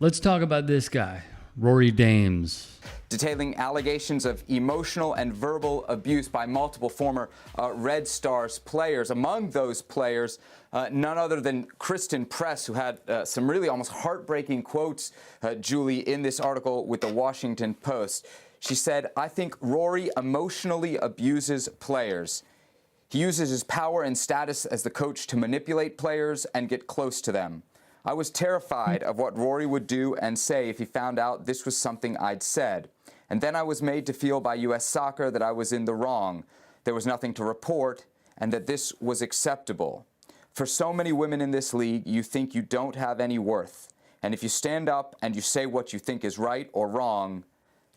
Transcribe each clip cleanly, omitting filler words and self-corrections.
Let's talk about this guy, Rory Dames. Detailing allegations of emotional and verbal abuse by multiple former Red Stars players. Among those players, none other than Kristen Press, who had some really almost heartbreaking quotes, Julie, in this article with the Washington Post. She said, "I think Rory emotionally abuses players. He uses his power and status as the coach to manipulate players and get close to them. I was terrified of what Rory would do and say if he found out this was something I'd said. And then I was made to feel by U.S. Soccer that I was in the wrong. There was nothing to report and that this was acceptable. For so many women in this league, you think you don't have any worth. And if you stand up and you say what you think is right or wrong,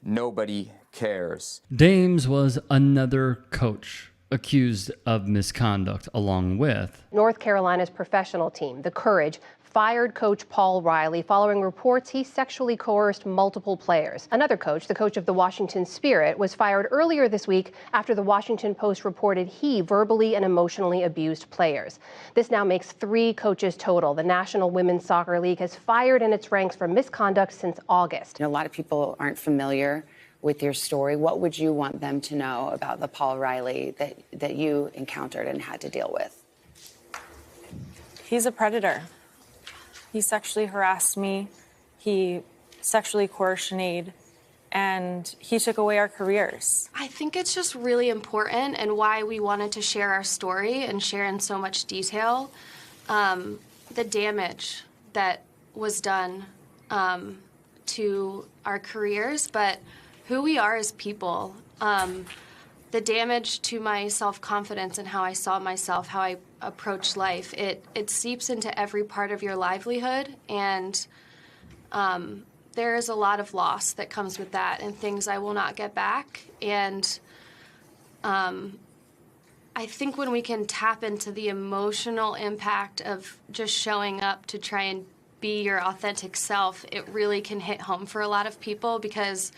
nobody cares." Dames was another coach accused of misconduct, along with North Carolina's professional team, the Courage, fired coach Paul Riley following reports he sexually coerced multiple players. Another coach, the coach of the Washington Spirit, was fired earlier this week after the Washington Post reported he verbally and emotionally abused players. This now makes 3 coaches total. The National Women's Soccer League has fired in its ranks for misconduct since August. A lot of people aren't familiar with your story. What would you want them to know about the Paul Riley that you encountered and had to deal with? He's a predator. He sexually harassed me, he sexually coercioned, and he took away our careers. I think it's just really important, and why we wanted to share our story and share in so much detail, the damage that was done to our careers, but who we are as people. The damage to my self-confidence and how I saw myself, how I approached life, it seeps into every part of your livelihood, and there is a lot of loss that comes with that and things I will not get back. And I think when we can tap into the emotional impact of just showing up to try and be your authentic self, it really can hit home for a lot of people, because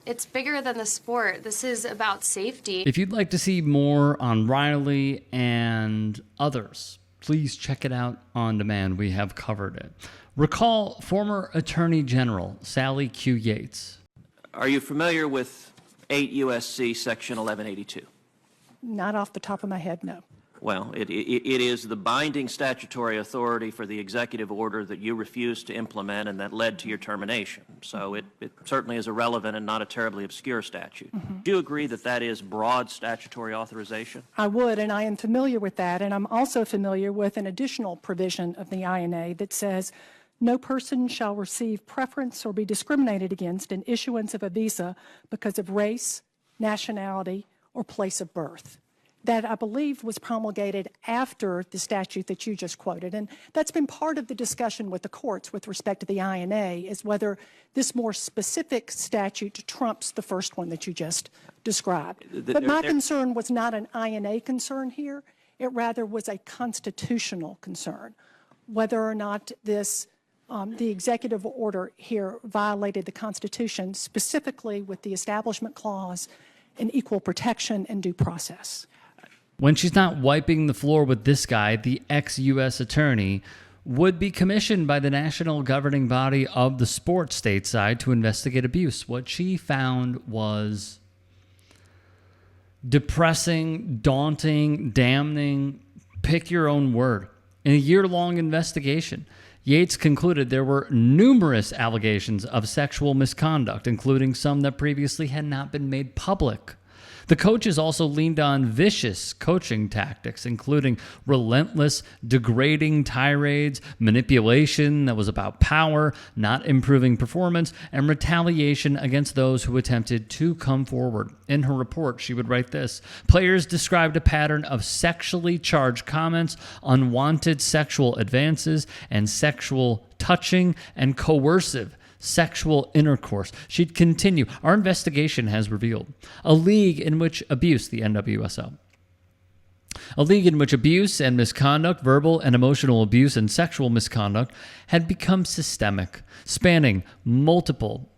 it's bigger than the sport. This is about safety. If you'd like to see more on Riley and others, please check it out on demand. We have covered it. Recall former Attorney General Sally Q. Yates. Are you familiar with 8 U.S.C. Section 1182? Not off the top of my head, no. Well, it is the binding statutory authority for the executive order that you refused to implement and that led to your termination. So it certainly is a relevant and not a terribly obscure statute. Do you agree that that is broad statutory authorization? I would, and I am familiar with that, and I'm also familiar with an additional provision of the INA that says no person shall receive preference or be discriminated against in issuance of a visa because of race, nationality, or place of birth. That, I believe, was promulgated after the statute that you just quoted. And that's been part of the discussion with the courts with respect to the INA, is whether this more specific statute trumps the first one that you just described. But my concern was not an INA concern here. It rather was a constitutional concern, whether or not this the executive order here violated the Constitution, specifically with the Establishment Clause and equal protection and due process. When she's not wiping the floor with this guy, the ex-U.S. attorney would be commissioned by the national governing body of the sport stateside to investigate abuse. What she found was depressing, daunting, damning, pick your own word. In a year-long investigation, Yates concluded there were numerous allegations of sexual misconduct, including some that previously had not been made public. The coaches also leaned on vicious coaching tactics, including relentless, degrading tirades, manipulation that was about power, not improving performance, and retaliation against those who attempted to come forward. In her report, she would write this: players described a pattern of sexually charged comments, unwanted sexual advances, and sexual touching and coercive sexual intercourse. She'd continue. Our investigation has revealed a league in which abuse, the NWSL, a league in which abuse and misconduct, verbal and emotional abuse and sexual misconduct had become systemic, spanning multiple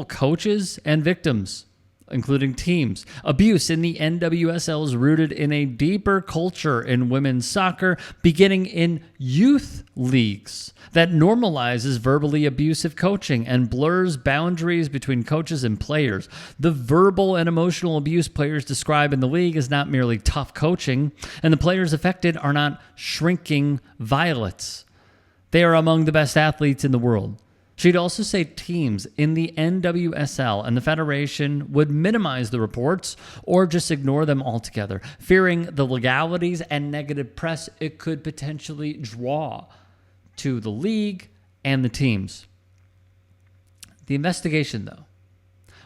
coaches and victims including teams. Abuse in the NWSL is rooted in a deeper culture in women's soccer, beginning in youth leagues that normalizes verbally abusive coaching and blurs boundaries between coaches and players. The verbal and emotional abuse players describe in the league is not merely tough coaching, and the players affected are not shrinking violets. They are among the best athletes in the world. She'd also say teams in the NWSL and the Federation would minimize the reports or just ignore them altogether, fearing the legalities and negative press it could potentially draw to the league and the teams. The investigation, though,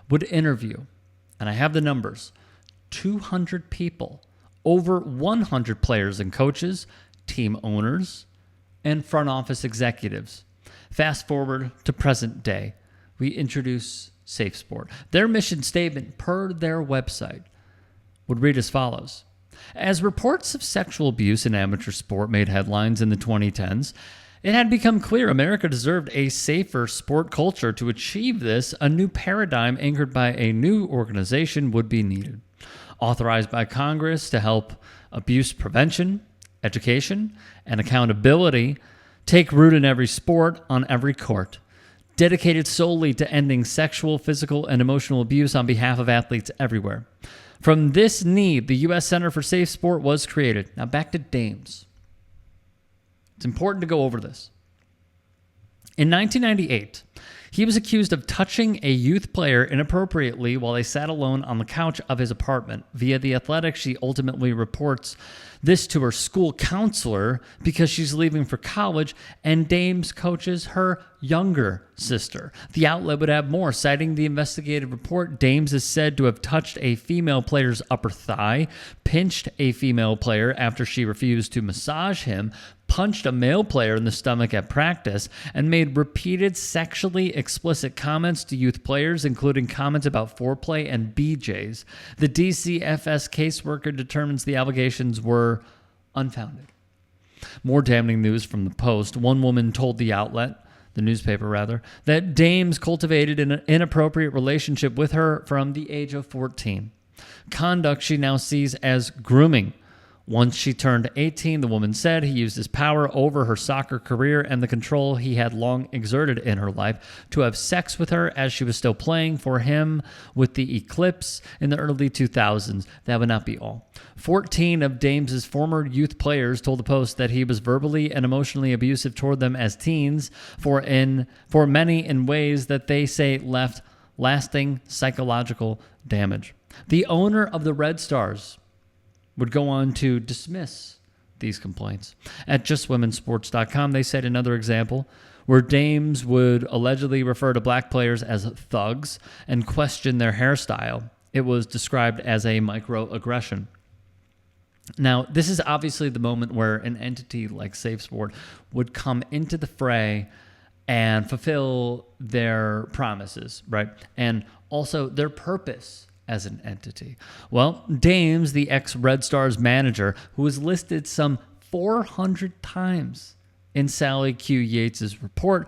would interview, and I have the numbers, 200 people, over 100 players and coaches, team owners, and front office executives. Fast forward to present day, we introduce Safe Sport. Their mission statement, per their website, would read as follows. As reports of sexual abuse in amateur sport made headlines in the 2010s, it had become clear America deserved a safer sport culture. To achieve this, a new paradigm anchored by a new organization would be needed. Authorized by Congress to help abuse prevention, education, and accountability take root in every sport, on every court, dedicated solely to ending sexual, physical, and emotional abuse on behalf of athletes everywhere. From this need, the U.S. Center for Safe Sport was created. Now back to Dames. It's important to go over this. In 1998, he was accused of touching a youth player inappropriately while they sat alone on the couch of his apartment. Via The Athletic, she ultimately reports this to her school counselor because she's leaving for college, and Dames coaches her younger sister. The outlet would have more, citing the investigative report. Dames is said to have touched a female player's upper thigh, pinched a female player after she refused to massage him, punched a male player in the stomach at practice, and made repeated sexually explicit comments to youth players, including comments about foreplay and BJs. The DCFS caseworker determines the allegations were unfounded. More damning news from the Post. One woman told the outlet, the newspaper rather, that Dames cultivated an inappropriate relationship with her from the age of 14. Conduct she now sees as grooming. Once she turned 18, the woman said he used his power over her soccer career and the control he had long exerted in her life to have sex with her as she was still playing for him with the Eclipse in the early 2000s. That would not be all. 14 of Dames' former youth players told the Post that he was verbally and emotionally abusive toward them as teens, for many in ways that they say left lasting psychological damage. The owner of the Red Stars would go on to dismiss these complaints. At JustWomenSports.com, they said another example where Dames would allegedly refer to black players as thugs and question their hairstyle. It was described as a microaggression. Now, this is obviously the moment where an entity like Safe Sport would come into the fray and fulfill their promises, right? And also their purpose as an entity. Well, Dames, the ex-Red Stars manager, who was listed some 400 times in Sally Q. Yates' report,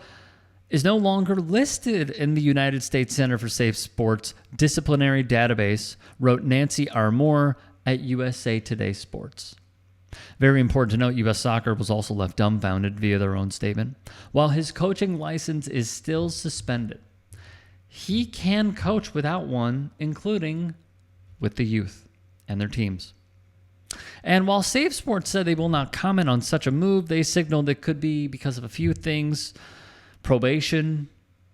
is no longer listed in the United States Center for Safe Sports disciplinary database, wrote Nancy R. Moore at USA Today Sports. Very important to note, U.S. Soccer was also left dumbfounded via their own statement. While his coaching license is still suspended, he can coach without one, including with the youth and their teams. And while Safe Sports said they will not comment on such a move, they signaled it could be because of a few things. Probation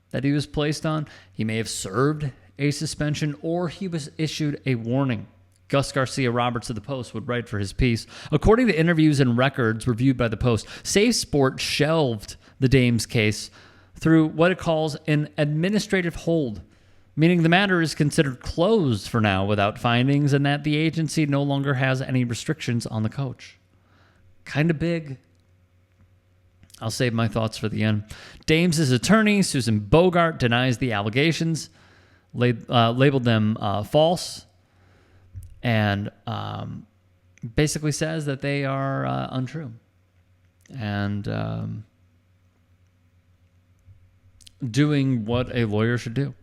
that he was placed on, he may have served a suspension, or he was issued a warning. Gus Garcia Roberts of the Post would write for his piece. According to interviews and records reviewed by the Post, Safe Sport shelved the Dames case through what it calls an administrative hold, meaning the matter is considered closed for now without findings and that the agency no longer has any restrictions on the coach. Kind of big. I'll save my thoughts for the end. Dames' attorney, Susan Bogart, denies the allegations, labeled them false, and basically says that they are untrue. And doing what a lawyer should do.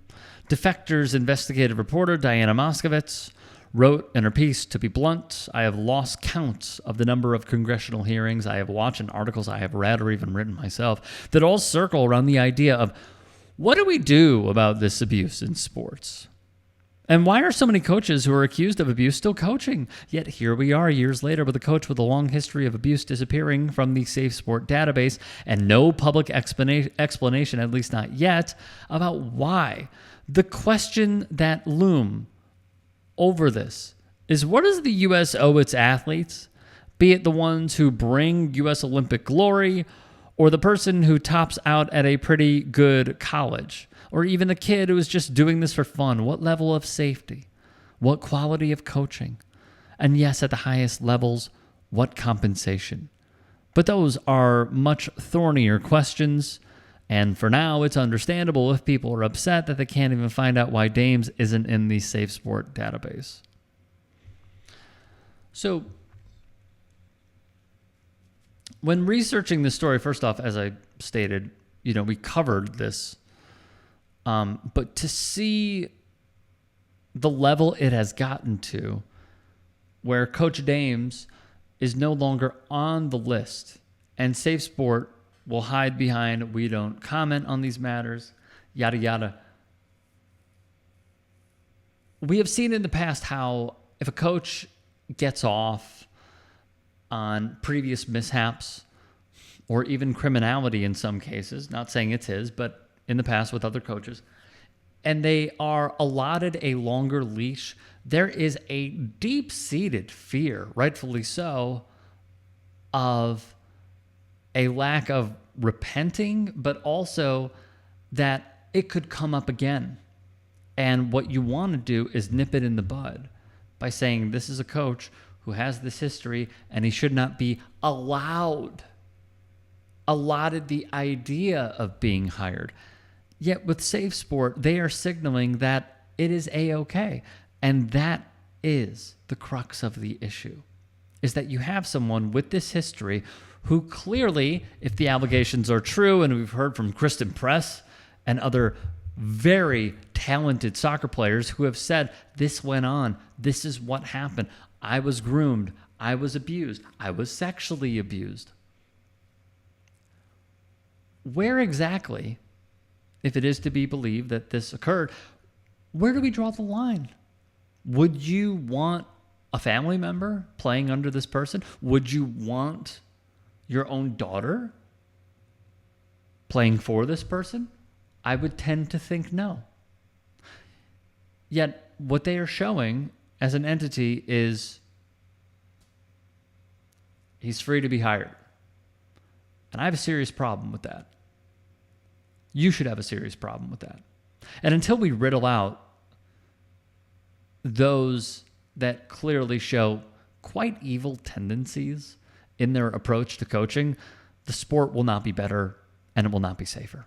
Defector's investigative reporter, Diana Moskovitz, wrote in her piece, "To be blunt, I have lost count of the number of congressional hearings I have watched and articles I have read or even written myself that all circle around the idea of what do we do about this abuse in sports? And why are so many coaches who are accused of abuse still coaching? Yet here we are years later with a coach with a long history of abuse disappearing from the Safe Sport database and no public explanation, at least not yet, about why. The question that loom over this is, what does the U.S. owe its athletes, be it the ones who bring U.S. Olympic glory or the person who tops out at a pretty good college, or even the kid who is just doing this for fun? What level of safety? What quality of coaching? And yes, at the highest levels, what compensation? But those are much thornier questions. And for now, it's understandable if people are upset that they can't even find out why Dames isn't in the Safe Sport database. So, when researching this story, first off, as I stated, we covered this. But to see the level it has gotten to, where Coach Dames is no longer on the list, and Safe Sport will hide behind, we don't comment on these matters, yada, yada. We have seen in the past how if a coach gets off on previous mishaps or even criminality in some cases, not saying it's his, but in the past with other coaches, and they are allotted a longer leash, there is a deep-seated fear, rightfully so, of a lack of repenting, but also that it could come up again. And what you want to do is nip it in the bud by saying this is a coach who has this history and he should not be allotted the idea of being hired. Yet with Safe Sport, they are signaling that it is A-okay. And that is the crux of the issue, is that you have someone with this history who clearly, if the allegations are true, and we've heard from Kristen Press and other very talented soccer players who have said, this went on, this is what happened, I was groomed, I was abused, I was sexually abused. Where exactly, if it is to be believed that this occurred, where do we draw the line? Would you want a family member playing under this person? Would you want your own daughter playing for this person? I would tend to think no. Yet what they are showing as an entity is he's free to be hired. And I have a serious problem with that. You should have a serious problem with that. And until we riddle out those that clearly show quite evil tendencies in their approach to coaching, the sport will not be better and it will not be safer.